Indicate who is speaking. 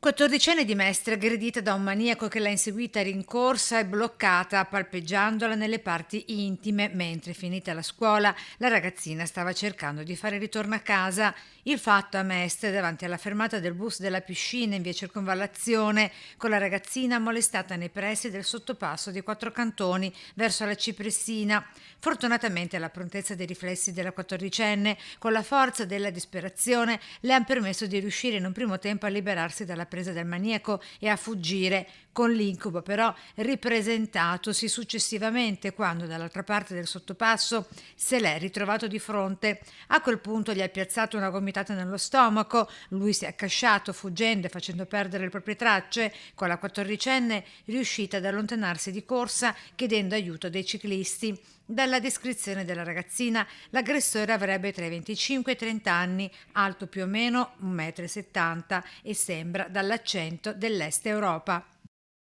Speaker 1: 14enne di Mestre aggredita da un maniaco che l'ha inseguita rincorsa e bloccata palpeggiandola nelle parti intime mentre, finita la scuola, la ragazzina stava cercando di fare ritorno a casa. Il fatto a Mestre davanti alla fermata del bus della piscina in via Circonvallazione, con la ragazzina molestata nei pressi del sottopasso dei Quattro Cantoni verso la Cipressina. Fortunatamente la prontezza dei riflessi della 14enne con la forza della disperazione le ha permesso di riuscire in un primo tempo a liberarsi dalla presa del maniaco e a fuggire, con l'incubo però ripresentatosi successivamente quando dall'altra parte del sottopasso se l'è ritrovato di fronte. A quel punto gli ha piazzato una gomitata nello stomaco, lui si è accasciato fuggendo e facendo perdere le proprie tracce, con la 14enne riuscita ad allontanarsi di corsa chiedendo aiuto dei ciclisti. Dalla descrizione della ragazzina, l'aggressore avrebbe tra i 25 e i 30 anni, alto più o meno 1,70 m e sembra dall'accento dell'Est Europa.